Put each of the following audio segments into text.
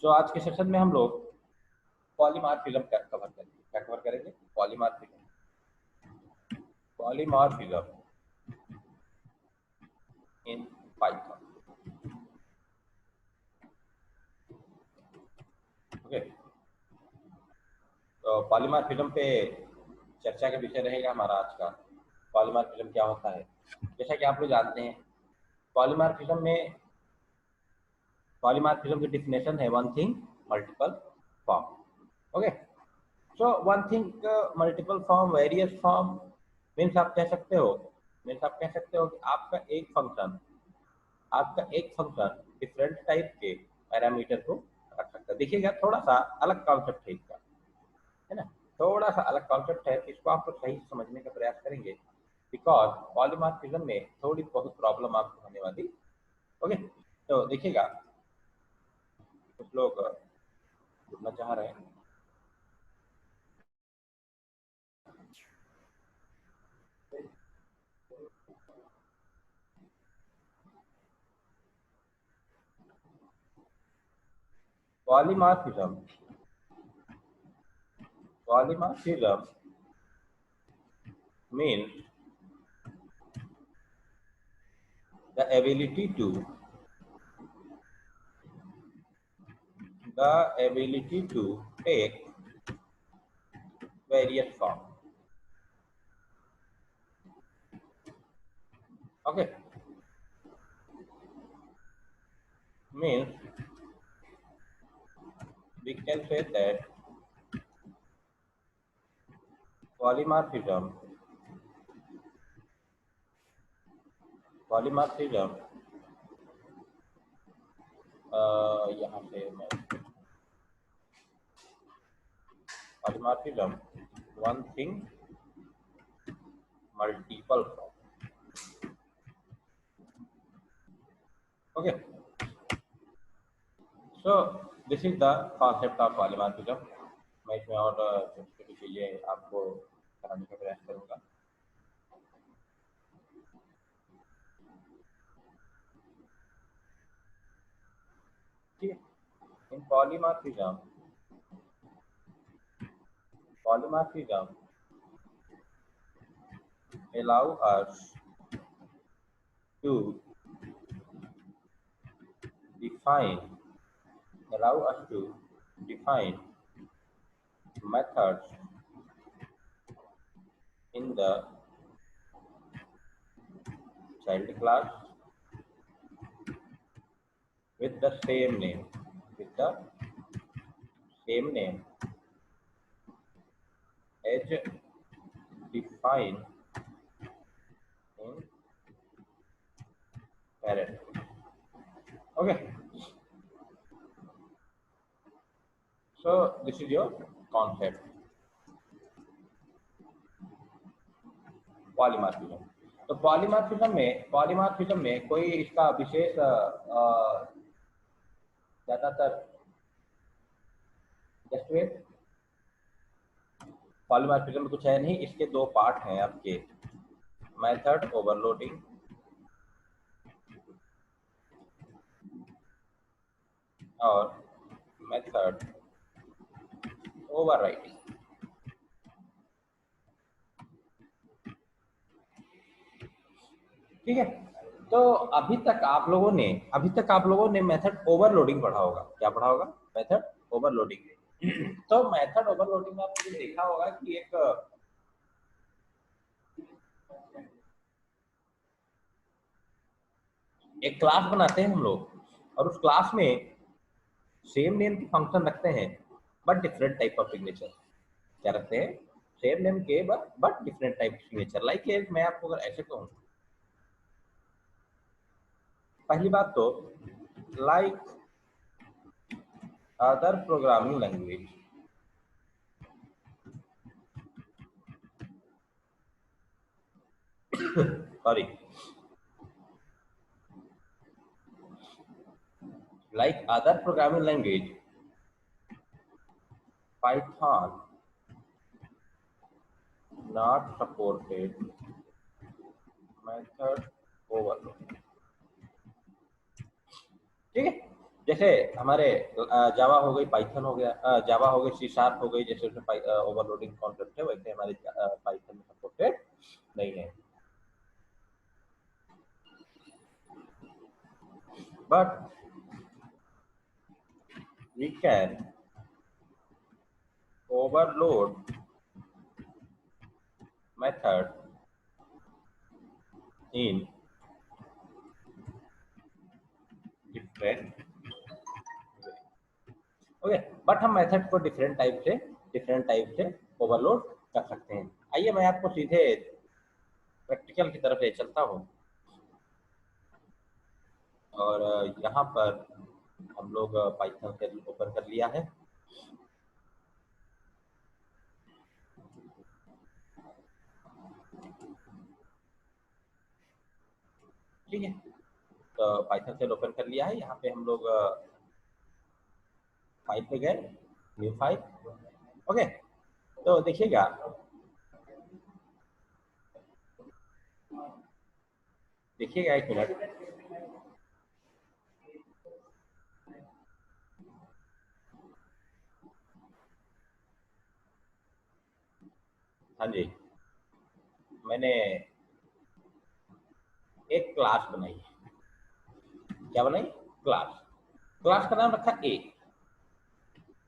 सो आज के सेशन में हम लोग पॉलीमॉर्फिज्म का कवर करेंगे। क्या कवर करेंगे? Polymorphism. Polymorphism in Python. Okay, तो पॉलीमॉर्फिज्म पे चर्चा का विषय रहेगा हमारा आज का। पॉलीमॉर्फिज्म क्या होता है? जैसा कि आप लोग जानते हैं, पॉलीमॉर्फिज्म में पॉलीमॉर्फिज्म की डेफिनेशन है one thing multiple form. Okay, so one thing multiple form, various form means आप कह सकते हो कि आपका एक फंक्शन डिफरेंट टाइप के पैरामीटर को रख सकता है। देखिएगा, थोड़ा सा अलग कॉन्सेप्ट है इसका, है ना? थोड़ा सा अलग कॉन्सेप्ट है, इसको आप लोग सही समझने का प्रयास करेंगे, बिकॉज पॉलीमॉर्फिज्म में थोड़ी बहुत प्रॉब्लम आपको होने वाली। ओके, तो देखिएगा, कुछ लोग जुड़ना चाह रहे हैं। Polymorphism polymorphism means the ability to take various form. Okay, means we can say that polymorphism यहाँ से मैं polymorphism one thing multiple form. Okay, so this is the concept of polymorphism. मैं इसमें और छोटी छोटी चीजें आपको कराने का प्रयास करूंगा। ठीक है, इन polymorphism allow us to define methods in the child class with the same name as defined in parent. Okay, so this is your concept polymorphism. तो पॉलीमॉर्फिज्म में कोई इसका विशेष ज्यादातर जस्ट वेट, पॉलीमॉर्फिज्म में कुछ है नहीं। इसके दो पार्ट हैं आपके, मेथड ओवरलोडिंग और मेथड ओवरराइडिंग। ठीक है, तो अभी तक आप लोगों ने मेथड ओवरलोडिंग पढ़ा होगा। क्या पढ़ा होगा? Method overloading. तो मेथड ओवरलोडिंग में आपने देखा होगा कि एक क्लास बनाते हैं हम लोग, और उस क्लास में सेम नेम की फंक्शन रखते हैं but different type of signature. क्या रखते हैं? सेम नेम के but different type signature. Like मैं आपको अगर ऐसे कहूँ, पहली बात तो like other programming language, sorry, like other programming language, Python not supported method overloading। ठीक है, जैसे हमारे जावा हो गई, पाइथन हो गया, जावा हो गई, सी शार्प हो गई, जैसे उसमें ओवरलोडिंग कॉन्सेप्ट है वैसे हमारे पाइथन में सपोर्टेड नहीं है। But we can overload method in different, okay, but हम मेथड को डिफरेंट टाइप से ओवरलोड कर सकते हैं। आइए मैं आपको सीधे प्रैक्टिकल की तरफ ले चलता हूँ, और यहाँ पर हम लोग पाइथन से ओपन कर लिया है। ठीक है, तो पाइथन से ओपन कर लिया है। यहाँ पे हम लोग फाइल पे गए, न्यू फाइल, ओके। तो देखिएगा, एक मिनट, हाँ जी, मैंने एक क्लास बनाई है। क्या बनाई? क्लास। क्लास का नाम रखा ए,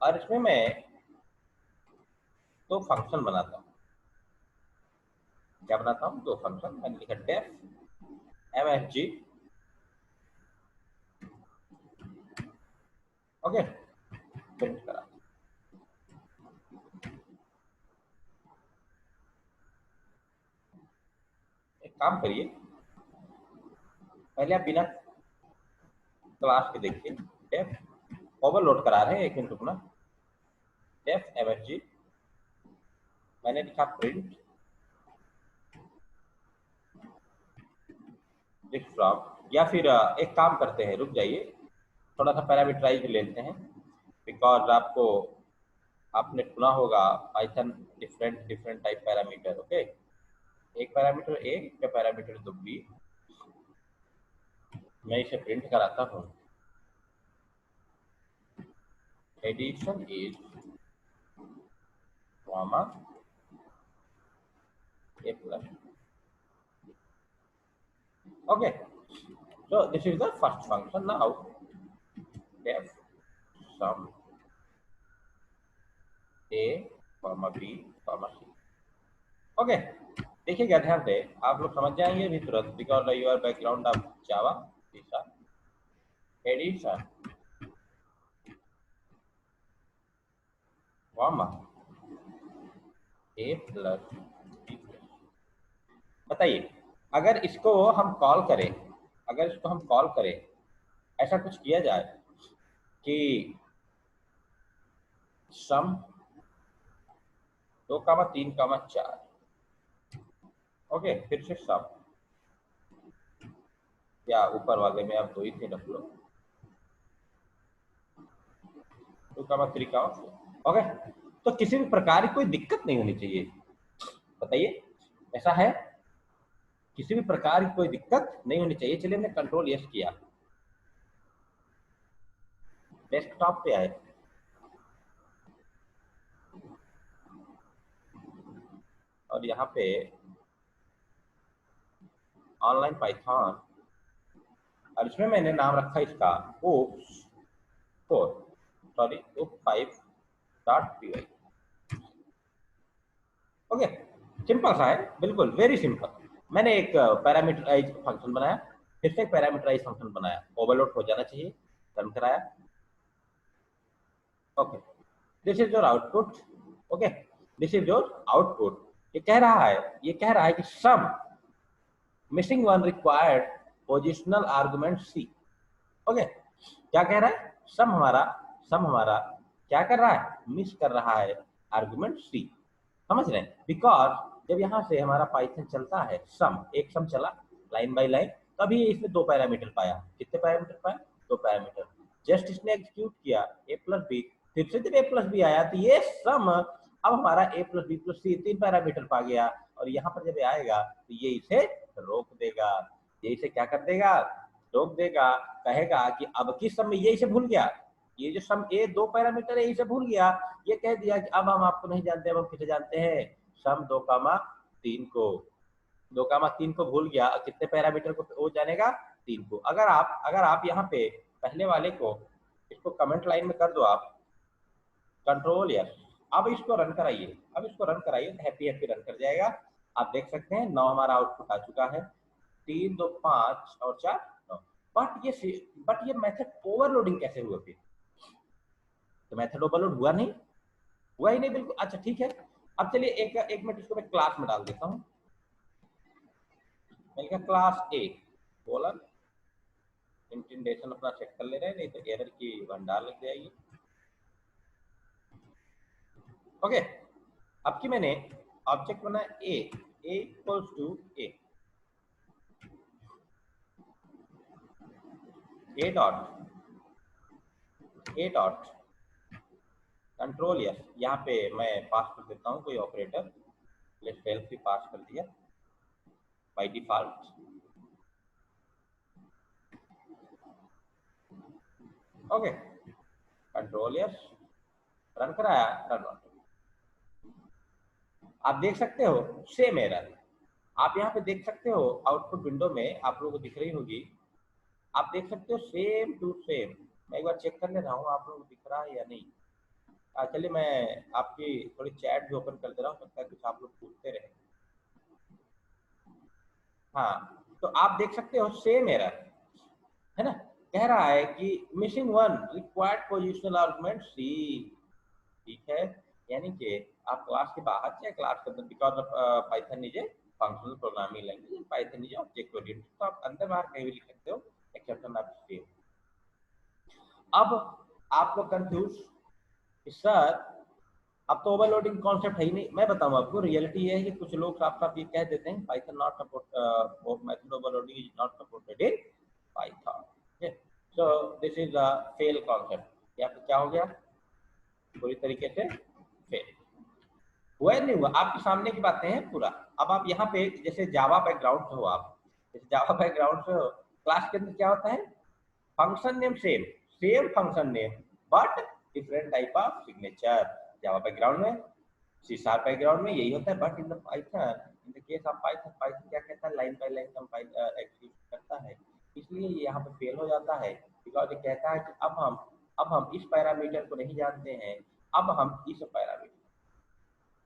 और इसमें मैं दो फंक्शन बनाता हूँ। क्या बनाता हूँ? दो फंक्शन। मैंने लिखा डेफ msg, ओके, प्रिंट करा। एक काम करिए, पहले आप बिना क्लास के देखिए। डेफ ओवरलोड करा रहे हैं, एक मिनट रुकना। डेफ msg, मैंने लिखा प्रिंट फ्रॉम, या फिर एक काम करते हैं, रुक जाइए, थोड़ा सा पैरामीटराइज लेते हैं, बिकॉज आपने सुना होगा Python different type parameter, okay. एक पैरामीटर ए, एक पैरामीटर दो बी। मैं इसे प्रिंट कराता हूँ। Addition is comma a plus, okay, so this is the first function. Now def sum a comma b comma c, okay. देखिएगा ध्यान से, आप लोग समझ जाएंगे भी तुरंत, because your background of Java addition comma a plus B plus. बताइए, अगर इसको हम कॉल करें, ऐसा कुछ किया जाए कि सम 2,3,4, ओके, फिर से सम, या ऊपर वाले में आप 2 ही थे रख लो, 2,3,4, ओके। तो किसी भी प्रकार की कोई दिक्कत नहीं होनी चाहिए। बताइए, ऐसा है? किसी भी प्रकार की कोई दिक्कत नहीं होनी चाहिए। चलिए, हमने कंट्रोल यस किया, डेस्कटॉप पे आए, और यहाँ पे ऑनलाइन पाइथन, और इसमें मैंने नाम रखा इसका oops 4, sorry oops 5.py, okay. Simple सा है, बिल्कुल वेरी सिंपल। मैंने एक पैरामीटराइज फंक्शन बनाया, फिर से एक पैरामीटराइज फंक्शन बनाया, ओवरलोड हो जाना चाहिए, रन कराया, okay. This is your output, okay, this is your output. ये कह रहा है कि sum missing one required positional argument C, okay. क्या कह रहा है? सम हमारा क्या कर रहा है? मिस कर रहा है आर्गुमेंट सी, समझ रहे हैं? बिकॉज जब यहाँ से हमारा पाइथन चलता है, एक सम चला लाइन बाय लाइन, तभी इसने 2 पैरामीटर पाया। कितने पैरामीटर पाया? 2 पैरामीटर। जस्ट इसने एग्जीक्यूट किया ए प्लस बी, फिर से जब ए प्लस बी आया, तो ये सम अब हमारा ए प्लस बी प्लस सी 3 पैरामीटर पा गया, और यहाँ पर जब आएगा तो ये इसे रोक देगा, ये इसे क्या कर देगा? रोक देगा, कहेगा कि अब किस सम में ये इसे भूल गया, ये जो सम ए 2 पैरामीटर है इसे भूल गया, ये कह दिया कि अब हम आपको नहीं जानते, अब हम किसे जानते हैं, सम 2,3 को। 2,3 को भूल गया, कितने पैरामीटर को वो जानेगा, 3 को। अगर आप यहाँ पे पहले वाले को, इसको कमेंट लाइन में कर दो आप, कंट्रोल यस। अब इसको रन कराइए, तो हैप्पी हैप्पी रन कर जाएगा। आप देख सकते हैं 9 हमारा आउटपुट आ चुका है, 3 2 5 और 4 9। बट ये मेथड ओवरलोडिंग कैसे हुआ फिर, तो मेथड ओवरलोड हुआ ही नहीं बिल्कुल। अच्छा ठीक है, अब चलिए एक मिनट इसको मैं क्लास में डाल देता हूँ। मैंने कहा क्लास ए कोलन, इंटेंडेशन अपना चेक कर ले रहे हैं, नहीं तो एरर की भंडार लग जाएगी। ओके, अब की मैंने ऑब्जेक्ट बनाया A equals to A dot control yes. यहाँ पे मैं पास कर देता हूँ कोई ऑपरेटर, लेट सेल्फ भी पास कर दिया by default. Okay, control yes, run कराया, रन ऑन। आप देख सकते हो सेम एरर, आप यहाँ पे देख सकते हो आउटपुट विंडो में आप लोगों को दिख रही होगी, आप देख सकते हो सेम टू सेम। मैं एक बार चेक कर ले रहा हूँ आप लोगों को दिख रहा है या नहीं। चलिए मैं आपकी थोड़ी चैट भी ओपन कर दे रहा हूँ, सकता है कुछ आप लोग पूछते रहे। हाँ, तो आप देख सकते हो सेम एरर है ना, कह रहा है कि missing one required positional argument C. ठीक है, यानी कि आप क्लास के बाहर चाहे क्लास के अंदर, because Python is a functional programming language, Python is object oriented, तो आप अंदर बाहर कहीं भी लिख सकते हो एक्सेप्शन ऑफ सेम। अब आप लोग कंफ्यूज, सर अब तो ओवरलोडिंग कॉन्सेप्ट है ही नहीं। मैं बताऊं आपको, रियलिटी ये है कि कुछ लोग साफ साफ ये कह देते हैं Python not support, method overloading is not supported in Python. So this is a fail concept. यहाँ पे क्या हो गया, पूरी तरीके से फेल हुआ नहीं हुआ, आपके सामने की बातें हैं पूरा। अब आप यहाँ पे जैसे जावा बैकग्राउंड से हो, आप जैसे जावा बैकग्राउंड से हो, क्लास के अंदर क्या होता है, function name same function name but different type of signature. Java background में, सी शार्प बैकग्राउंड में यही होता है, but in the Python, in the case of Python, Python क्या कहता है, line by line compile execute करता है। इसलिए ये यहाँ पे फेल हो जाता है, बिकॉज ये कहता है कि अब हम इस पैरामीटर को नहीं जानते हैं, अब हम इस पैरामीटर,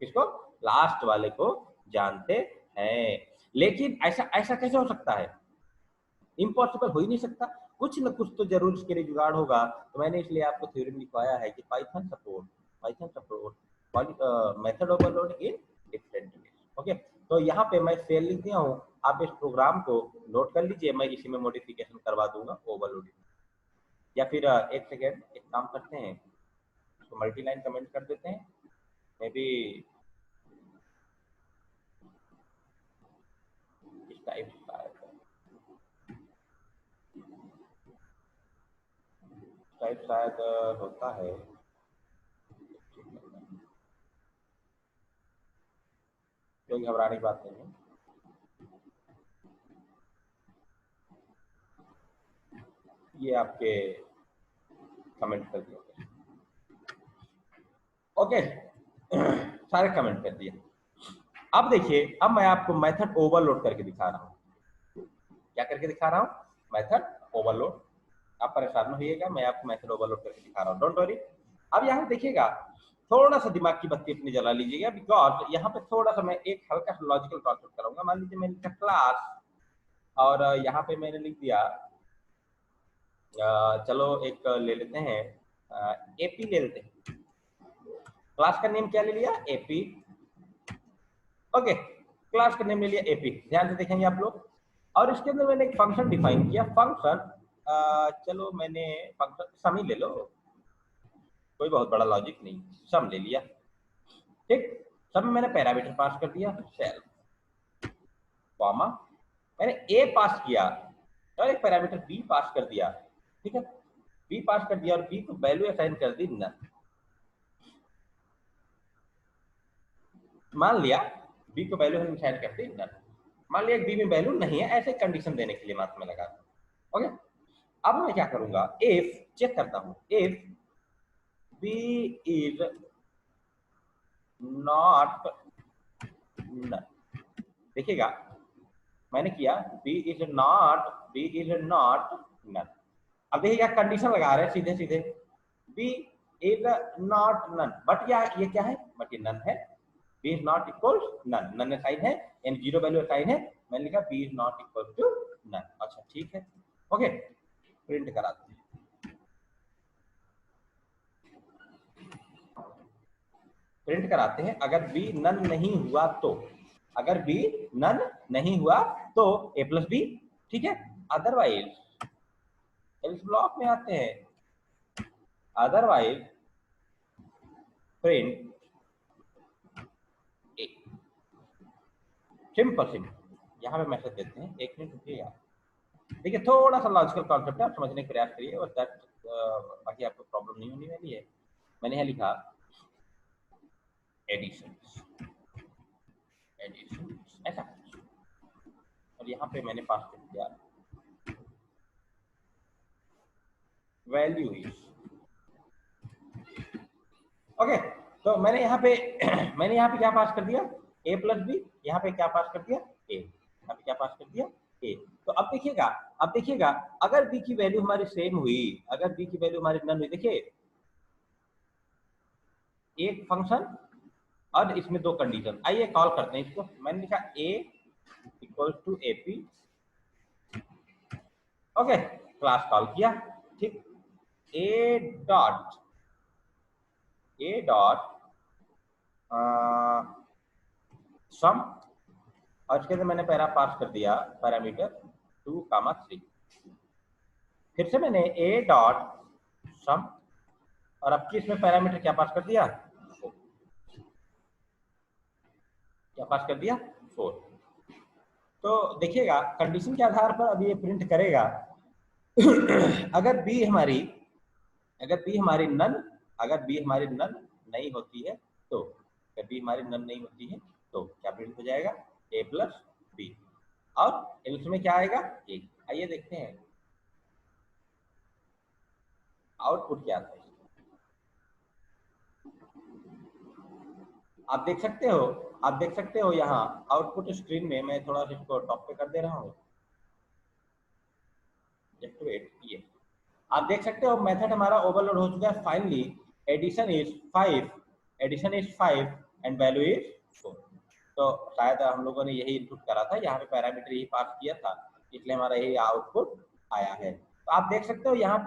किसको, लास्ट वाले को जानते हैं। लेकिन ऐसा ऐसा कैसे हो सकता है, इम्पॉसिबल हो ही नहीं सकता, कुछ न कुछ तो जरूर इसके लिए जुगाड़ होगा। तो मैंने इसलिए आपको थ्योरी लिखवाया है कि Python support method overload in different ways. Okay, तो यहाँ पे मैं फेल लिख दिया हूँ, आप इस प्रोग्राम को नोट कर लीजिए, मैं इसी में मॉडिफिकेशन करवा दूंगा ओवरलोडिंग। या फिर एक सेकेंड, एक काम करते हैं, इसको मल्टी लाइन कमेंट कर देते हैं, मे बी इस टाइप शायद होता है। कोई घबराने की बात नहीं है, ये आपके कमेंट कर दिए। ओके, सारे कमेंट कर दिए। अब देखिए, अब मैं आपको मेथड ओवरलोड करके दिखा रहा हूँ। क्या करके दिखा रहा हूँ, मेथड ओवरलोड। आप परेशान न होइएगा, मैं आपको मेथड ओवरलोड करके दिखा रहा हूँ, डोंट वरी। अब यहाँ देखिएगा, थोड़ा सा दिमाग की बत्ती अपनी जला लीजिएगा, बिकॉज यहाँ पे थोड़ा सा मैं एक हल्का सा लॉजिकल कॉन्सेप्ट करूंगा। मान लीजिए मैंने लिखा क्लास, और यहाँ पे मैंने लिख दिया, चलो एक ले लेते हैं, एपी ले लेते हैं, क्लास का नेम क्या ले लिया, एपी। ओके, क्लास का नेम ले लिया एपी, ध्यान से देखेंगे आप लोग। और इसके अंदर मैंने एक फंक्शन डिफाइन किया, फंक्शन चलो मैंने फंक्शन सम ही ले लो, कोई बहुत बड़ा लॉजिक नहीं, सम ले लिया। ठीक, सम में मैंने पैरामीटर पास कर दिया सेल्फ, कॉमा, मैंने ए पास किया और एक पैरामीटर बी पास कर दिया। ठीक है, बी पास कर दिया और बी को वैल्यू असाइन कर दी नन। मान लिया बी को वैल्यू हम असाइन करते नन, मान लिया बी में वैल्यू नहीं है, ऐसे कंडीशन देने के लिए मात्र में लगा। ओके, अब मैं क्या करूंगा, इफ चेक करता हूं, if B is not none, देखिएगा मैंने किया बी इज नॉट नन। अब देखिए कंडीशन लगा रहे हैं सीधे सीधे, b is not none, but ये क्या है, बट ये नन है। B is not equal none, none sign है यानी जीरो वैल्यू साइन है, मैंने लिखा b is not equal to none. अच्छा ठीक है, ओके प्रिंट कराते हैं, प्रिंट कराते हैं। अगर बी नन नहीं हुआ तो, अगर बी नन नहीं हुआ तो ए प्लस बी, ठीक है। अदरवाइज एल्स ब्लॉक में आते हैं, अदरवाइज प्रिंट ए, सिंपल सिंपल। यहाँ पे मैसेज देते हैं, एक मिनट रुकिएगा, देखिए थोड़ा सा लॉजिकल कॉन्सेप्ट है, आप समझने का प्रयास करिए और दैट बाकी आपको प्रॉब्लम नहीं होने वाली है। मैंने यहाँ लिखा एडिशन, एडिशन ऐसा, और यहाँ पे मैंने पास कर दिया वैल्यू इज, ओके। तो मैंने यहाँ पे मैंने यहाँ पे क्या पास कर दिया, a प्लस बी, यहाँ पे क्या पास कर दिया a, यहाँ पे क्या पास कर दिया a। तो अब देखिएगा, अब देखिएगा अगर b की वैल्यू हमारी सेम हुई, अगर b की वैल्यू हमारी नन हुई, देखिए एक फंक्शन और इसमें दो कंडीशन, आइए कॉल करते हैं इसको। मैंने लिखा a equal to ap, okay class call किया, ठीक। a डॉट सम, और इसके अंदर मैंने पहला पास कर दिया पैरामीटर 2, 3। फिर से मैंने a डॉट सम, और अब की इसमें पैरामीटर क्या पास कर दिया, 4, क्या पास कर दिया 4। तो देखिएगा कंडीशन के आधार पर अब ये प्रिंट करेगा अगर b हमारी, अगर b हमारी नन, अगर b हमारी नन नहीं होती है तो, अगर b हमारी नन नहीं होती है तो क्या प्रिंट हो जाएगा, a प्लस बी, और इसमें क्या आएगा a। आइए देखते हैं आउटपुट क्या था। आप देख सकते हो, आप देख सकते हो यहाँ आउटपुट स्क्रीन में, मैं थोड़ा सा इसको टॉप पे कर दे रहा हूँ, जस्ट वेट, ये आप देख सकते हो मेथड हमारा ओवरलोड हो चुका है। Finally addition is 5, addition is 5 and value is 4। तो शायद हम लोगों ने यही इनपुट करा था, यहाँ पे पैरामीटर यही पास किया था, इसलिए हमारा यही आउटपुट आया है। तो आप देख सकते हो यहाँ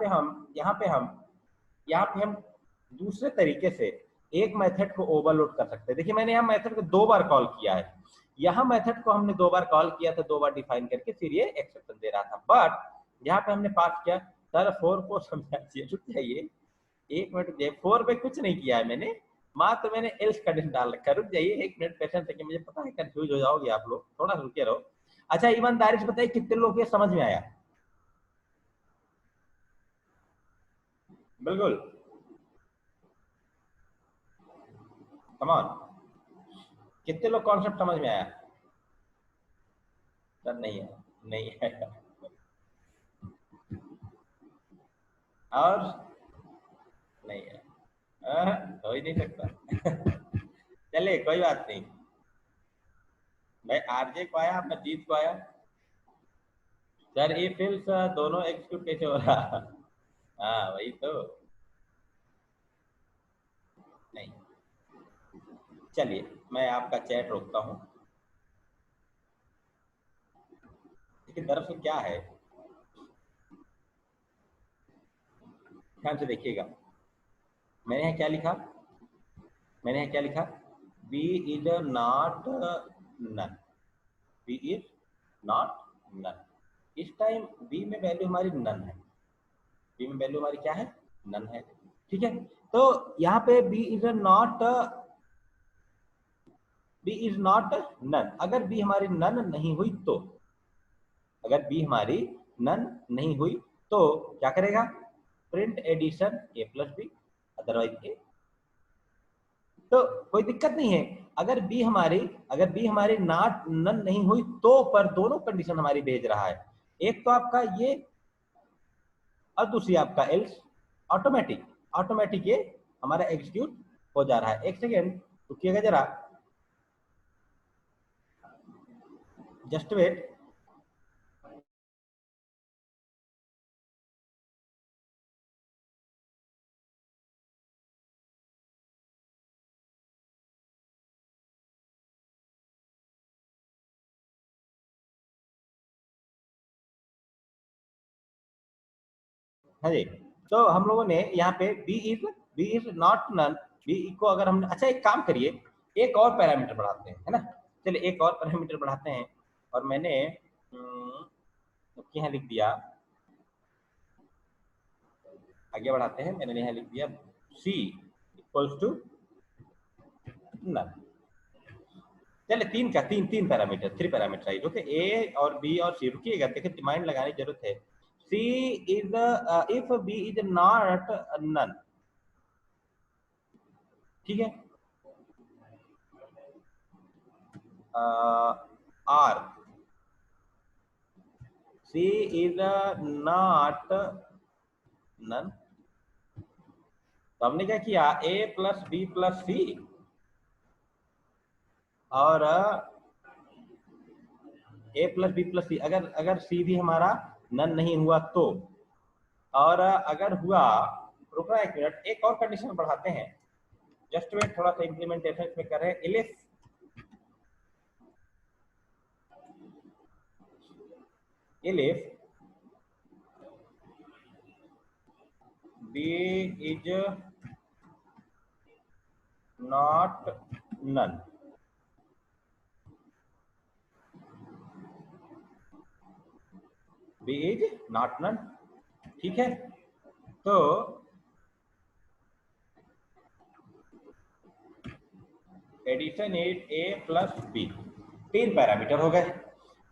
पे हम दूसरे तरीके से एक मेथड को ओवरलोड कर सकते हैं। देखिए मैंने यहाँ मेथड को 2 बार कॉल किया है, यहाँ मेथड को हमने 2 बार कॉल किया था, 2 बार डिफाइन करके फिर ये एक्सेप्शन दे रहा था, बट यहाँ पे हमने पास किया। सर 4 को समझाइए, रुक जाइए एक मिनट, रुक जाइए, 4 पे कुछ नहीं किया है मैंने, मात्र मैंने एल्स कंडीशन डाल रखा है। रुक जाइए एक मिनट पेशेंस रखिए, मुझे पता है कंफ्यूज हो जाओगे आप लोग, थोड़ा रुके रहो। अच्छा ईमानदारी से बताइए कितने लोग ये समझ में आया, बिल्कुल कम ऑन, कितने लोग कॉन्सेप्ट समझ में आया, सर नहीं है, नहीं है और नहीं है, हो ही नहीं सकता चलिए कोई बात नहीं, भाई आरजे को आया, अपना जीत को आया। सर ये फिल्स दोनों एग्जीक्यूट कैसे हो रहा हाँ वही तो, नहीं चलिए मैं आपका चैट रोकता हूँ। लेकिन दरअसल क्या है, ध्यान से देखिएगा, मैंने यहाँ क्या लिखा, मैंने यहाँ क्या लिखा, b is not none, b is not none. इस टाइम बी में वैल्यू हमारी नन है, बी में वैल्यू हमारी क्या है, नन है, ठीक है। तो यहाँ पे बी इज नॉट नन, अगर बी हमारी नन नहीं हुई तो, अगर बी हमारी नन नहीं हुई तो क्या करेगा, प्रिंट एडिशन ए प्लस बी, अदरवाइज ए। तो कोई दिक्कत नहीं है, अगर बी हमारी नॉट नन नहीं हुई तो पर दोनों कंडीशन हमारी भेज रहा है। एक तो आपका ये और दूसरी आपका एल्स। ऑटोमेटिक, ऑटोमेटिक ये हमारा एग्जीक्यूट हो जा रहा है। एक सेकेंड रुकिएगा जरा, जस्ट वेट। हाँ जी, तो हम लोगों ने यहाँ पे b is not none, b को अगर हमने, अच्छा एक काम करिए, एक और पैरामीटर बढ़ाते हैं, है ना। चलिए एक और पैरामीटर बढ़ाते हैं, और मैंने यहाँ लिख दिया, आगे बढ़ाते हैं, मैंने यहाँ लिख दिया सी इक्वल्स टू नन। चलिए तीन का तीन तीन पैरामीटर, थ्री पैरामीटर आई, ओके, ए और बी और सी। रुकिएगा, देखिए माइंड लगाने की जरूरत है। C is if B is not none, ठीक है, or C is not none, तो हमने क्या किया, A plus B plus C, और A plus B plus C, अगर अगर सी भी हमारा नन नहीं हुआ तो, और अगर हुआ, रुकना एक मिनट, एक और कंडीशन बढ़ाते हैं, जस्ट वेट, थोड़ा सा इंप्लीमेंटेशन में कर रहे हैं। If B is not none, b is not none, ठीक है, तो addition is a plus b, तीन पैरामीटर हो गए,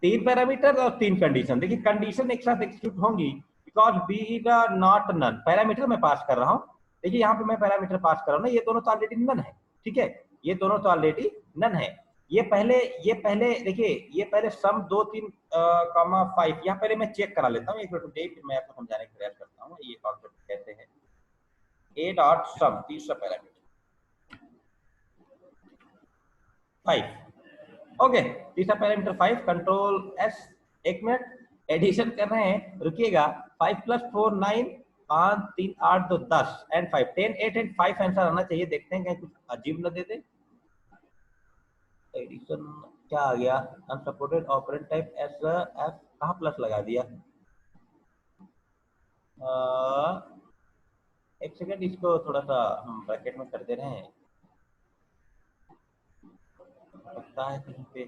तीन पैरामीटर और तीन कंडीशन। देखिए कंडीशन एक साथ एग्जीक्यूट होंगी, because b is not none, parameter मैं पास कर रहा हूं। देखिए यहाँ पे मैं पैरामीटर पास कर रहा हूँ ना, ये दोनों तो ऑलरेडी नन है, ठीक है, ये दोनों तो ऑलरेडी नन है। ये पहले देखिए, ये पहले सम 2 3 कॉमा 5, यहाँ पहले मैं चेक करा लेता हूँ, एक मिनट फिर मैं आपको समझाने का प्रयास करता हूँ ये कॉन्सेप्ट कैसे है। ए डॉट सम, तीसरा पैरामीटर 5, ओके, तीसरा पैरामीटर 5, कंट्रोल एस, एक मिनट एडिशन कर रहे हैं, रुकिएगा, 5 प्लस 4 9, 5 3 8 2 10 एंड 5 10 8 एंड 5 आंसर आना चाहिए। देखते हैं कहीं कुछ अजीब न दे दे। एडिशन क्या आ गया, unsupported operand type S F, कहाँ प्लस लगा दिया, एक सेकंड, इसको थोड़ा सा हम ब्रैकेट में कर दे रहे हैं, लगता है कहीं पे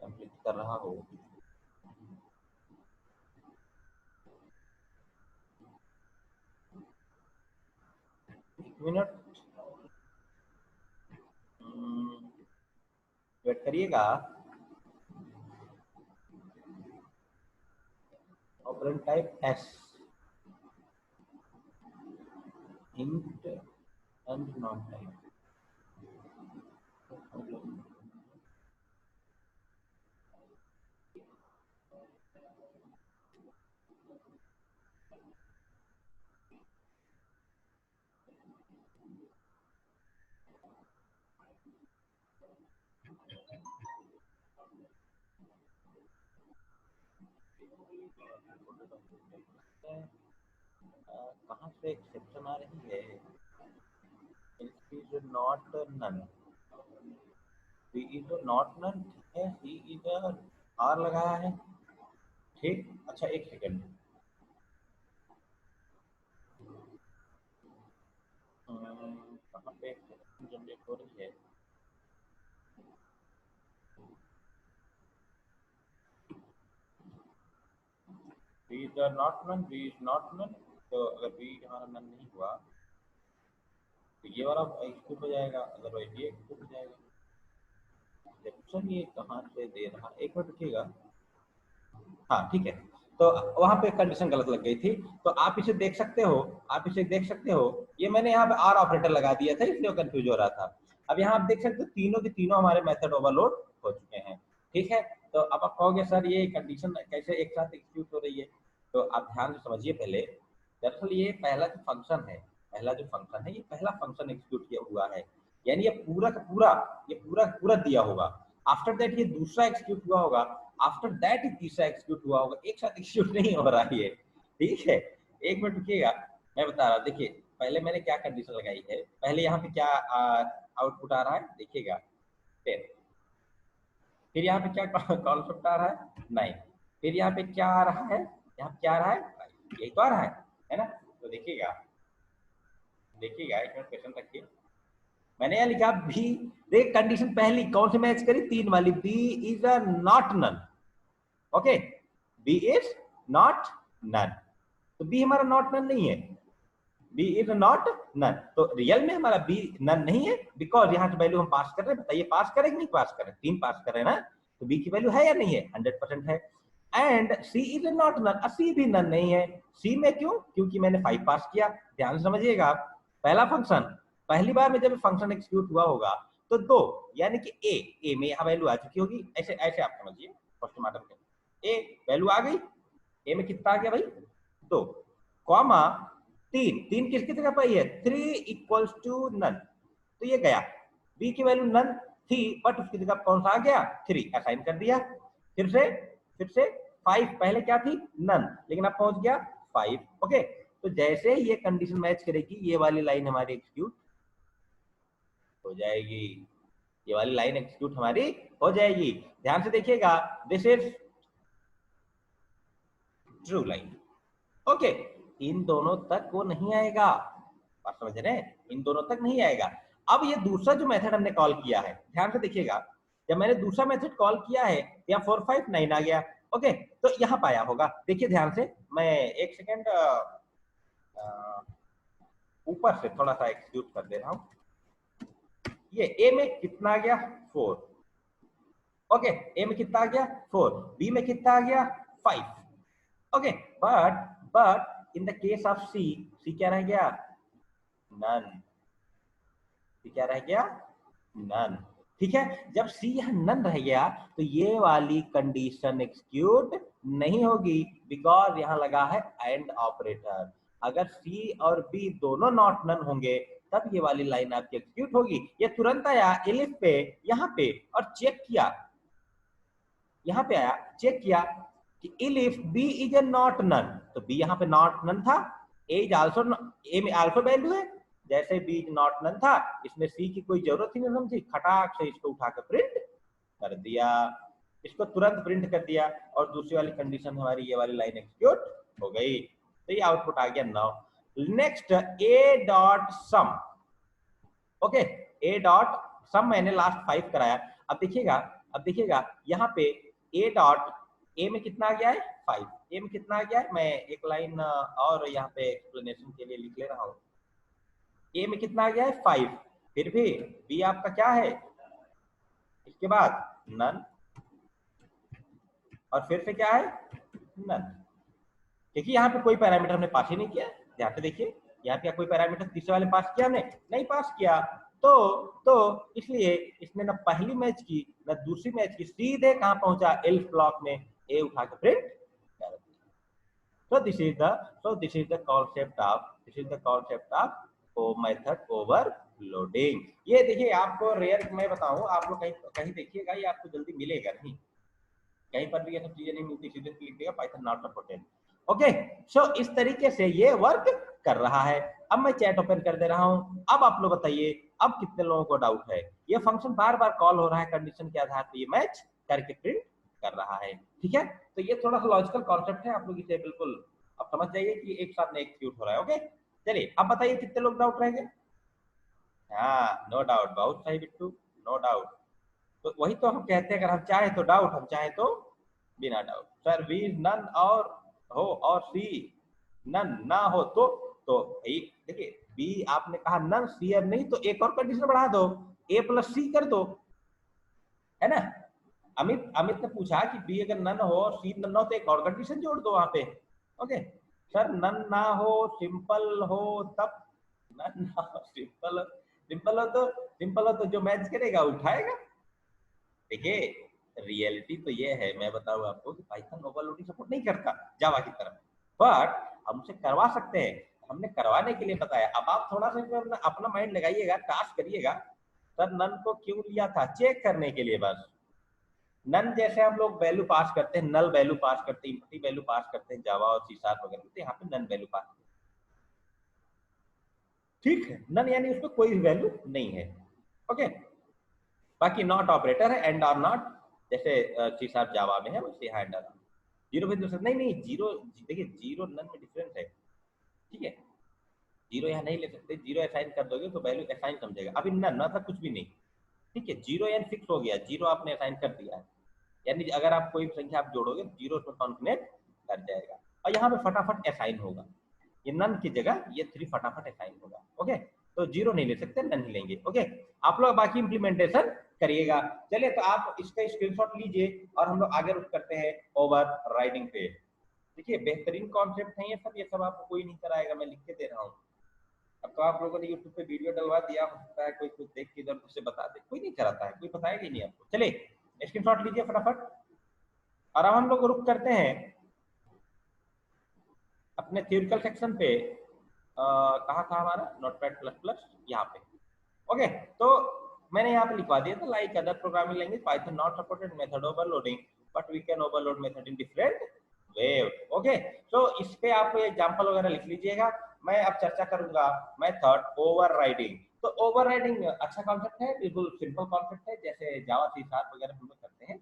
कंप्लीट कर रहा हो। एक मिनट वेट करिएगा, operand type S, int and not type, कहाँ से एक्सेप्शन आ रही है, is not none, b is not none, ठीक है, सी इज आर लगाया है, ठीक, अच्छा एक सेकंड, कहाँ पे एक्सेप्शन जनरेट हो रही है, b is not none, b is not none, तो अगर बी हमारा नन नहीं हुआ तो ये वाला एक्सेप्ट हो जाएगा, अदरवाइज ये एक्सेप्ट हो जाएगा। एक्सेप्शन ये कहाँ से दे रहा, एक मिनट रुकिएगा, हाँ ठीक है, तो वहां पे कंडीशन गलत लग गई थी, तो आप इसे देख सकते हो, आप इसे देख सकते हो, ये मैंने यहाँ पे आर ऑपरेटर लगा दिया था इसलिए कंफ्यूज हो रहा था। अब यहाँ आप देख सकते हो तीनों के तीनों हमारे मेथड ओवरलोड हो चुके हैं, ठीक है। तो अब आप कहोगे सर ये कंडीशन कैसे एक साथ एग्जीक्यूट हो रही है, तो आप ध्यान से समझिए पहले। दरअसल ये पहला जो फंक्शन है, ये पहला फंक्शन एग्जीक्यूट किया हुआ है, यानी ये पूरा का पूरा, ये पूरा का पूरा दिया होगा। आफ्टर दैट ये दूसरा एग्जीक्यूट हुआ होगा, आफ्टर दैट ये तीसरा एग्जीक्यूट हुआ होगा, एक साथ एग्जीक्यूट नहीं हो रहा है ये, ठीक है। एक मिनट रुकिएगा, मैं बता रहा हूँ। देखिए पहले मैंने क्या कंडीशन लगाई है, पहले यहाँ पे क्या आउटपुट आ रहा है देखिएगा 10, फिर यहाँ पे क्या कॉन्सेप्ट आ रहा है 9, फिर यहाँ पे क्या आ रहा है, यहाँ पे क्या आ रहा है 5, यही तो आ रहा है ना। तो देखिएगा एक मिनट क्वेश्चन रखिए। मैंने यहाँ लिखा बी, देख कंडीशन पहली कौन से मैच करी, 3 वाली, b is a not none. Okay, b is not none, तो बी हमारा नॉट नन नहीं है, बी इज नॉट नन। तो रियल में हमारा बी नन नहीं है, बिकॉज यहाँ से वैल्यू हम पास कर रहे हैं। बताइए पास करें कि नहीं पास करें, 3 पास कर रहे हैं ना, तो बी की वैल्यू है या नहीं है, 100% है। And C is not none, C भी नन नहीं है। सी में क्यों, क्योंकि मैंने 5 पास किया। ध्यान से समझिएगा, पहला फंक्शन, पहली बार में जब फंक्शन एग्जीक्यूट हुआ होगा तो 2, यानी कि ए में यहाँ वैल्यू आ चुकी होगी, ऐसे ऐसे आप समझिए फर्स्ट मॉडल के, ए वैल्यू आ गई, ए में कितना आ गया भाई 2, कॉमा 3 किसकी जगह पर है 3 इक्वल्स टू नन, तो ये गया। बी की वैल्यू नन थी बट उसकी जगह कौन सा आ गया 3, असाइन कर दिया। फिर से 5, पहले क्या थी नन, लेकिन अब पहुंच गया 5। ओके, तो जैसे ये कंडीशन मैच करेगी ये वाली लाइन हमारी एग्जीक्यूट हो जाएगी, ये वाली लाइन एग्जीक्यूट हमारी हो जाएगी। ध्यान से देखिएगा, this is true line. Okay, इन दोनों तक वो नहीं आएगा, बात समझ रहे हैं, इन दोनों तक नहीं आएगा। अब ये दूसरा जो मेथड हमने कॉल किया है, ध्यान से देखिएगा, जब मैंने दूसरा मेथड कॉल किया है यहाँ 4 5 9 आ गया। ओके, तो यहाँ पाया होगा, देखिए ध्यान से, मैं एक सेकेंड ऊपर से थोड़ा सा एक्सक्यूट कर दे रहा हूँ। ये ए में कितना आ गया 4, ओके, ए में कितना आ गया 4, बी में कितना आ गया 5। Okay, but in the case of C, C क्या रह गया नन, सी क्या रह गया नन। ठीक है, जब सी यहाँ नन रह गया तो ये वाली कंडीशन एक्सक्यूट नहीं होगी, बिकॉज यहाँ लगा है एंड ऑपरेटर। अगर सी और बी दोनों नॉट नन होंगे तब ये वाली लाइन आपकी एक्सक्यूट होगी। ये तुरंत आया एलिफ पे, यहाँ पे, और चेक किया, यहाँ पे आया चेक किया कि if B is a not none, तो बी यहाँ पे नॉट नन था, ए इज आल्सो, ए में अल्फा वैल्यू है, जैसे बी इज नॉट नन था, इसमें सी की कोई जरूरत ही नहीं समझी, खटाक से इसको उठाकर प्रिंट कर दिया, इसको तुरंत प्रिंट कर दिया, और दूसरी वाली कंडीशन हमारी ये वाली लाइन एग्जीक्यूट हो गई। तो ये आउटपुट आ गया 9। Next A dot sum, okay, A dot sum मैंने लास्ट 5 कराया। अब देखिएगा यहाँ पे ए डॉट, ए में कितना आ गया है 5, ए में कितना आ गया है, मैं एक लाइन और यहाँ पे एक्सप्लेनेशन के लिए लिख ले रहा हूँ। ए में कितना आ गया है 5, फिर भी बी आपका क्या है, इसके बाद नन, और फिर से क्या है नन, क्योंकि यहाँ पे कोई पैरामीटर हमने पास ही नहीं किया। ध्यान से देखिए, यहाँ पे कोई पैरामीटर तीसरे वाले पास किया हमने नहीं, पास किया, तो इसलिए इसने ना पहली मैच की ना दूसरी मैच की, सीधे कहाँ पहुंचा एल्फ ब्लॉक में, ए उठा के प्रिंट कर दिया। So this is the concept of method overloading। ये देखिए, आपको रेयर मैं बताऊं, आप लोग कहीं देखिएगा, ये आपको जल्दी मिलेगा नहीं, कहीं पर भी ये सब चीजें नहीं मिलती, सीधे लिख देगा पाइथन नॉट सपोर्टेड। ओके, सो इस तरीके से ये वर्क कर रहा है। अब मैं चैट ओपन कर दे रहा हूं, अब आप लोग बताइए अब कितने लोगों को डाउट है। ये फंक्शन बार बार कॉल हो रहा है, कंडीशन के आधार पर ये मैच करके प्रिंट कर रहा है। ठीक है, तो ये थोड़ा सा लॉजिकल कॉन्सेप्ट है, आप लोग इसे बिल्कुल अब समझ जाइए कि एक साथ में एग्जीक्यूट हो रहा है। ओके, चलिए अब बताइए कितने लोग डाउट रहेंगे। हाँ, नो डाउट, बहुत सही बिट्टू, नो डाउट। तो वही तो हम कहते हैं, अगर हम चाहे तो डाउट, हम चाहे तो बिना डाउट। सर बी नन और हो और सी नन ना हो तो देखिए, बी आपने कहा नन, सी अब नहीं, तो एक और कंडीशन बढ़ा दो, ए प्लस सी कर दो, है ना। अमित ने पूछा कि बी अगर नन हो और सी नन हो तो एक और कंडीशन जोड़ दो वहां पे। ओके सर, नन ना हो सिंपल हो तब, नन ना हो सिंपल हो तो जो मैच करेगा उठाएगा। देखिए रियलिटी तो ये है, मैं बताऊं आपको कि पाइथन ओवरलोडिंग सपोर्ट नहीं करता जावा की तरह। बट हम उसे करवा सकते हैं, हमने करवाने के लिए बताया। अब आप थोड़ा सा अपना माइंड लगाइएगा, टास्क करिएगा, सर नन को क्यों लिया था, चेक करने के लिए बस। नन जैसे हम लोग वैल्यू पास करते हैं, नल वैल्यू पास करते हैं, एम्प्टी वैल्यू पास करते हैं जावा और सी शार्प वगैरह, तो यहाँ पे नन वैल्यू पास, ठीक है। नन यानी उसमें कोई भी वैल्यू नहीं है, ओके। बाकी नॉट ऑपरेटर है, एंड और नॉट, जैसे सी शार्प जावा में है वैसे यहाँ एंड और नॉट। जीरो भी दूसरा नहीं, नहीं जीरो, देखिए जीरो नन में डिफरेंस है, ठीक है। जीरो यहाँ नहीं ले सकते, जीरो असाइन कर दोगे तो वैल्यू असाइन समझेगा। अभी नन ना था कुछ भी नहीं, ठीक है। जीरो यानी फिक्स हो गया, जीरो आपने असाइन कर दिया है, यानी अगर आप कोई संख्या आप जोड़ोगे जीरो उसमें कॉन्फिनेट कर जाएगा, और यहाँ पे फटाफट असाइन होगा, ये नन की जगह ये थ्री फटाफट असाइन होगा, ओके। तो जीरो नहीं ले सकते, नन ही लेंगे, ओके। आप लोग बाकी इंप्लीमेंटेशन करिएगा। चलिए तो आप इसका स्क्रीनशॉट लीजिए और हम लोग आगे रुक करते हैं ओवर राइडिंग पे। देखिए बेहतरीन कॉन्सेप्ट है ये सब, ये सब आपको कोई नहीं कराएगा, मैं लिख के दे रहा हूँ। अब तो आप लोगों ने यूट्यूब पे वीडियो डलवा दिया, हो सकता है कोई कुछ देख के इधर उससे बता दे, कोई नहीं कराता है, कोई बताएगा ही नहीं आपको। चलिए स्क्रीनशॉट लीजिए फटाफट, और अब हम लोग रुक करते हैं अपने थ्योरिकल सेक्शन पे। कहाँ था हमारा नोटपैड प्लस प्लस, यहाँ पे, ओके। तो मैंने यहाँ पे लिखवा दिया था, like other programming language Python not supported method overloading, but we can overload method in different way, okay. तो इस पे आप एग्जांपल वगैरह लिख लीजिएगा। मैं अब चर्चा करूंगा मेथड ओवरराइडिंग। तो ओवरराइडिंग अच्छा कॉन्सेप्ट है, बिल्कुल सिंपल कॉन्सेप्ट है, जैसे जावा सी शार्प वगैरह हम लोग करते हैं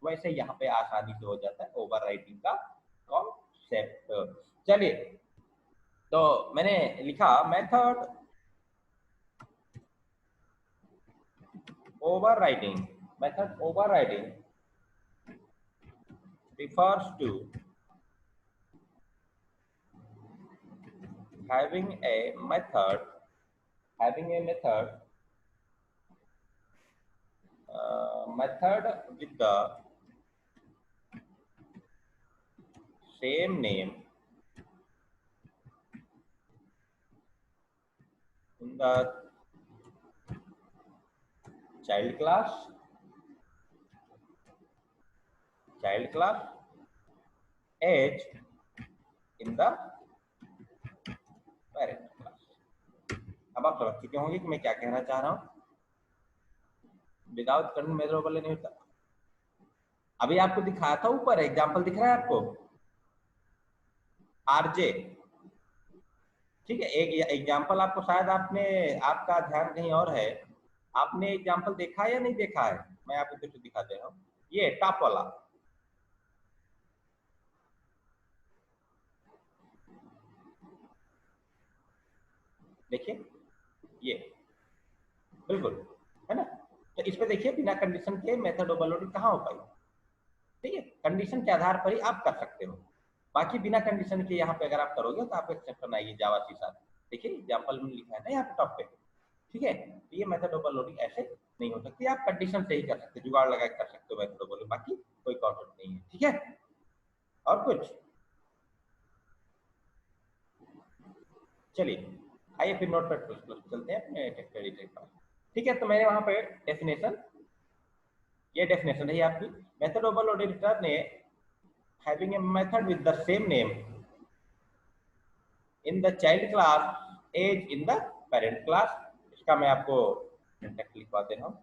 वैसे यहाँ पे आसानी से हो जाता है ओवरराइडिंग का कॉन्सेप्ट। चलिए तो मैंने लिखा method overriding. Method overriding refers to having a method with the same name in the child class age in the parent class। अब आप समझ चुके होंगे कि मैं क्या कहना चाह रहा हूँ। विदाउट करंट मेजरेबल नहीं होता। अभी आपको दिखाया था ऊपर एग्जांपल दिख रहा है आपको, आरजे, ठीक है। एक एग्जांपल आपको शायद आपका ध्यान कहीं और है, आपने एग्जांपल देखा है या नहीं देखा है, मैं आपको फिर से दिखा दे रहा हूँ। ये टॉप वाला देखिए, ये बिल्कुल है ना। तो इस पे देखिए बिना कंडीशन के मेथड ओवरलोडिंग कहाँ हो पाई, ठीक है। कंडीशन के आधार पर ही आप कर सकते हो, बाकी बिना कंडीशन के यहाँ पे अगर आप करोगे तो आपको एक्सेप्शन आएगी जावा के साथ। देखिए एग्जांपल में लिखा है ना यहाँ पे टॉप पे, ठीक है। तो ये मेथड ओवरलोडिंग ऐसे नहीं हो सकती, आप कंडीशन से ही कर सकते हो, जुगाड़ लगा कर सकते हो मेथड ओवरलोडिंग, बाकी कोई कॉन्सेप्ट नहीं है, ठीक है। और कुछ, चलिए आइए फिर नोटपैड प्लस प्लस चलते हैं अपने टेक्स्ट एडिटर पर, ठीक है। तो मैंने वहां पे डेफिनेशन, ये डेफिनेशन है आपकी, मेथड ओवरलोड एडिटर ने having a method with the same name in the child class age in the parent class। इसका मैं आपको सिंटैक्स लिखवा दे रहा हूँ,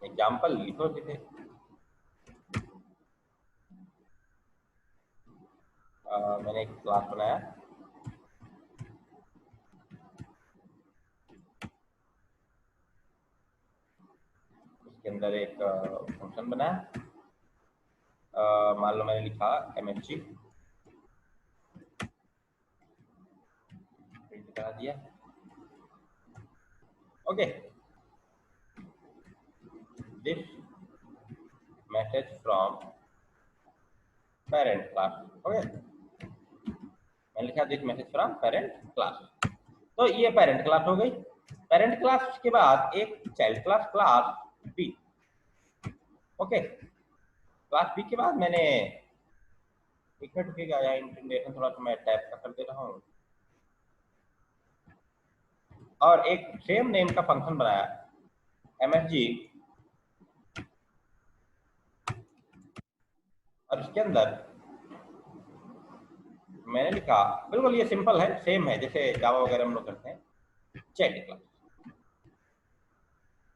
एग्जांपल लिखो सीधे। मैंने एक क्लास बनाया, उसके अंदर एक फंक्शन बनाया, मान लो मैंने लिखा MSG, प्रिंट करा दिया, okay. This message from parent class, okay. मैंने लिखा this message from parent class, तो ये पेरेंट क्लास हो गई। पेरेंट क्लास के बाद एक child class, class b, okay. Class b के बाद मैंने एक मिनट रुकिएगा, या इंटेंडेशन थोड़ा सा मैं टाइप का कर दे रहा हूँ, और एक सेम नेम का फंक्शन बनाया MSG और इसके अंदर मैंने लिखा, बिल्कुल ये सिंपल है, सेम है जैसे जावा वगैरह हम लोग करते हैं, चाइल्ड क्लास,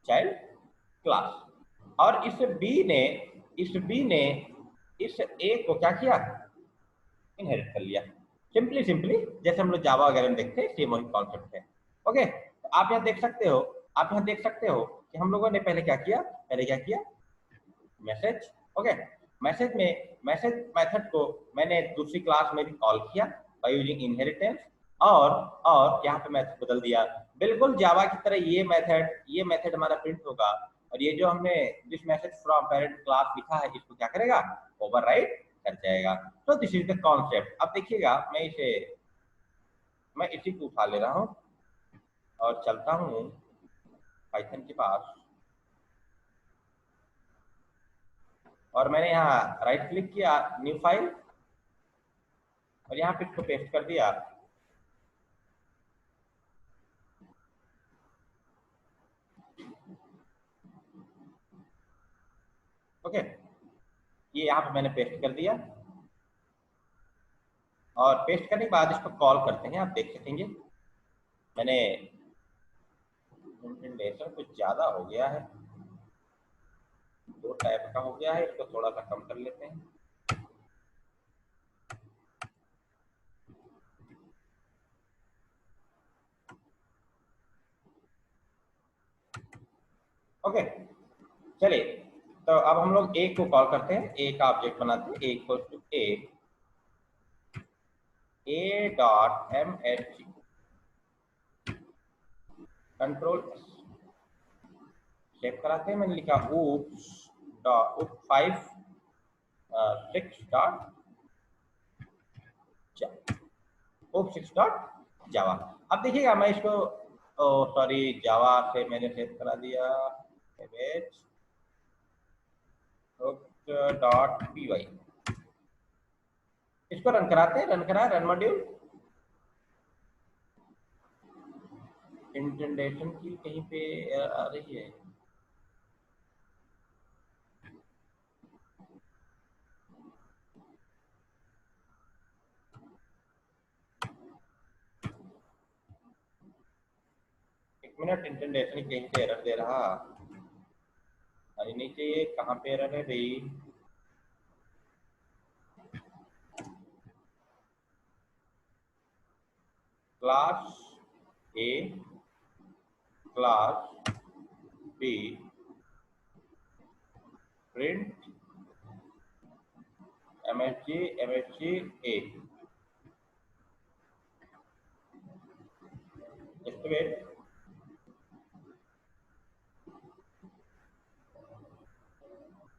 चाइल्ड क्लास। और इस बी ने इस ए को क्या किया, इनहेरिट कर लिया। सिंपली सिंपली जैसे हम लोग जावा वगैरह में देखते हैं, सेम वही कॉन्सेप्ट है। ओके, तो आप यहाँ देख सकते हो, आप यहाँ देख सकते हो कि हम लोगों ने पहले क्या किया, पहले क्या किया, मैसेज। ओके, मैसेज मेथड को मैंने दूसरी क्लास में भी कॉल किया बाय यूजिंग इनहेरिटेंस, और यहाँ पे मैथड बदल दिया, बिल्कुल जावा की तरह ये मेथड हमारा प्रिंट होगा, और ये जो हमने this message from parent class लिखा है, इसको क्या करेगा, ओवरराइड कर जाएगा। तो दिस इज द कॉन्सेप्ट। अब देखिएगा, मैं इसी को उठा ले रहा हूँ और चलता हूँ पाइथन के पास, और मैंने यहाँ राइट क्लिक किया, न्यू फाइल, और यहाँ पे इसको पेस्ट कर दिया। ओके, ये यहाँ पे मैंने पेस्ट कर दिया, और पेस्ट करने के बाद इसको कॉल करते हैं। आप देख सकेंगे मैंने इंडेंटेशन कुछ ज्यादा हो गया है, 2 टाइप का हो गया है, इसको थोड़ा सा कम कर लेते हैं। ओके, चलिए, तो अब हम लोग ए को कॉल करते हैं, ए का ऑब्जेक्ट बनाते हैं, A equal to A dot M H G, control save कराते हैं। मैंने लिखा oops डॉट 5 6 डॉट जावा। अब देखिएगा, मैं इसको सॉरी जावा से मैंने सेव करा दिया, डॉट पी वाई, इसको रन कराते हैं, रन मॉड्यूल। इंटेंडेशन की कहीं पे आ रही है, एक मिनट, इंटेंडेशन कहीं पे एरर दे रहा, अरे नहीं चाहिए, कहाँ पे एरर है भाई, class a class b print MSG a, just wait,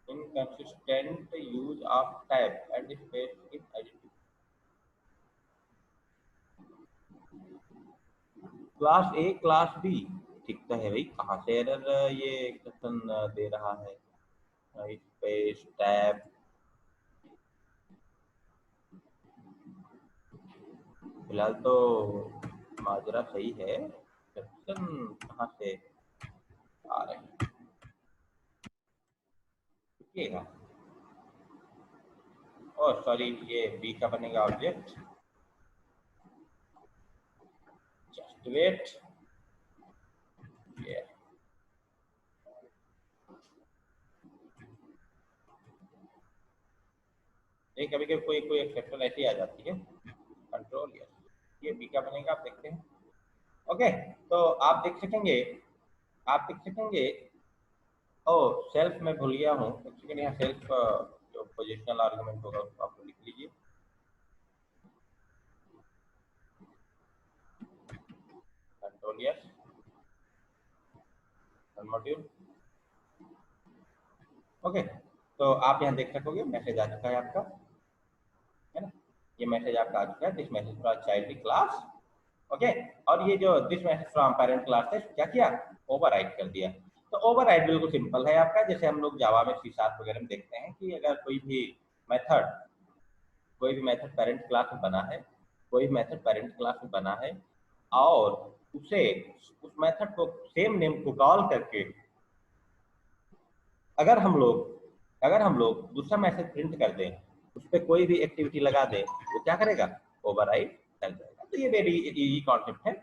inconsistent use of tab and space in identity, class a class b, ठीक तो है भाई, कहाँ से एरर ये क्वेश्चन दे रहा है, स्पेस टैब, फिलहाल तो माजरा सही है, क्वेश्चन कहाँ से आ रहे हैं, देखिएगा। और सॉरी, ये बी का बनेगा ऑब्जेक्ट, जस्ट वेट, ये कभी कभी कोई कोई एक्सेप्शन ऐसी आ जाती है, कंट्रोल यस, ये बी का बनेगा, आप देखते हैं। ओके, तो आप देख सकेंगे, आप देख सकेंगे, ओ सेल्फ मैं भूल गया हूँ, एक सेकंड, यहाँ सेल्फ जो पोजिशनल आर्गुमेंट होगा उसको आप लिख लीजिए, कंट्रोल यस, मॉड्यूल। ओके, तो आप यहाँ देख सकोगे मैसेज आ चुका है आपका, है ना, ये मैसेज आपका आ चुका है, this message from child class. Okay, और ये जो this message from parent class है, क्या किया, ओवरराइड कर दिया। तो ओवरराइड बिल्कुल सिंपल है आपका, जैसे हम लोग जावा में सी शार्प वगैरह में देखते हैं कि अगर मेथड कोई भी मेथड पेरेंट क्लास में बना है, कोई मेथड पेरेंट क्लास में बना है, और उसे उस मेथड को सेम नेम को कॉल करके अगर हम लोग दूसरा मैसेज प्रिंट कर दें, उस पर कोई भी एक्टिविटी लगा दे वो क्या करेगा, ओवरराइड कर जाएगा। तो ये वेरी इजी कॉन्सेप्ट है।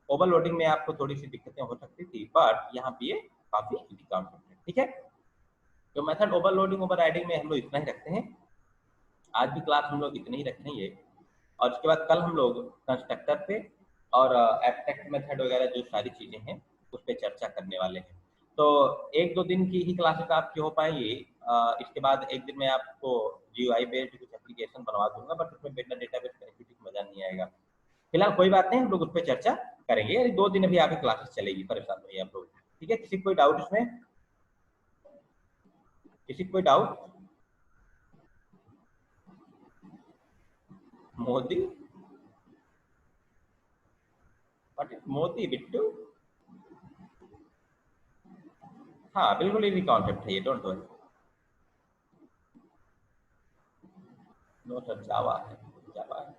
ओवरलोडिंग में आपको थोड़ी सी दिक्कतें हो सकती थी, बट यहाँ पे ये काफी इजी कॉन्सेप्ट है, ठीक है। तो मेथड ओवरलोडिंग ओवरराइडिंग में हम लोग इतना ही रखते हैं, आज की क्लास हम लोग इतने ही रखेंगे। और उसके बाद कल हम लोग कंस्ट्रक्टर पे और एब्स्ट्रैक्ट मेथड वगैरह जो सारी चीजें हैं उस पर चर्चा करने वाले हैं। तो एक दो दिन की ही क्लासेस आपकी हो पाएंगी। इसके बाद एक दिन में आपको GUI बेस्ड कुछ एप्लीकेशन बनवा दूंगा, बट उसमें बिना डेटाबेस कनेक्टिविटी मजा नहीं आएगा। फिलहाल कोई बात नहीं, हम लोग उस पर चर्चा करेंगे। यानी 2 दिन अभी आपकी क्लासेस चलेगी, परेशान नहीं आप लोग, ठीक है। किसी कोई डाउट इसमें, किसी कोई doubt? Modi, what is Modi Bittu? हाँ बिल्कुल इजी कॉन्सेप्ट है ये, डोंट वरी। नो सर, जावा है, जावा है,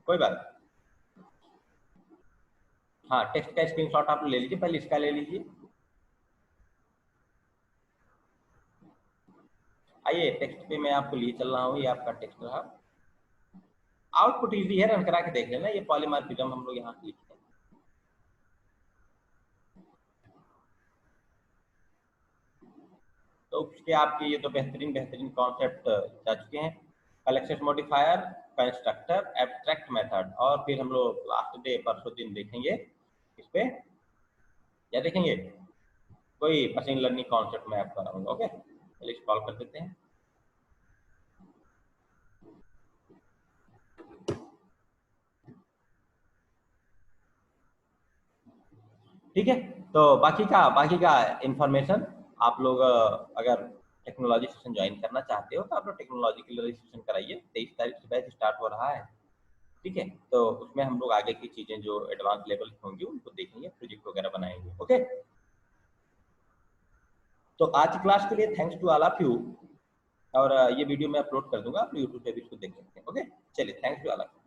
कोई बात नहीं। हाँ टेक्स्ट का स्क्रीनशॉट आप ले लीजिए, पहले इसका ले लीजिए। आइए टेक्स्ट पे मैं आपको लिए चल रहा हूँ, ये आपका टेक्स्ट रहा। आउटपुट इजी है, रन करा के देख लेना। ये पॉलीमॉर्फिज्म हम लोग यहाँ लिखते हैं। तो उसके आपके ये तो बेहतरीन बेहतरीन कॉन्सेप्ट जा चुके हैं। Collection modifier, constructor, abstract method, और फिर हम लोग लास्ट डे परसों दिन देखेंगे इस पे, क्या देखेंगे, कोई मशीन लर्निंग कॉन्सेप्ट मैं आपको कराऊंगा। ओके, चलिए कॉल कर देते हैं। ठीक है, तो बाकी का इंफॉर्मेशन आप लोग अगर टेक्नोलॉजी सेशन ज्वाइन करना चाहते हो तो आप लोग टेक्नोलॉजी के लिए रजिस्ट्रेशन कराइए। 23 तारीख से बैच स्टार्ट हो रहा है, ठीक है। तो उसमें हम लोग आगे की चीजें जो एडवांस लेवल की होंगी उनको देखेंगे, प्रोजेक्ट वगैरह बनाएंगे। ओके, तो आज की क्लास के लिए thanks to all of you. और ये वीडियो मैं अपलोड कर दूंगा, आप यूट्यूब पे भी इसको देख सकते हैं। ओके, चलिए, thanks to all of you.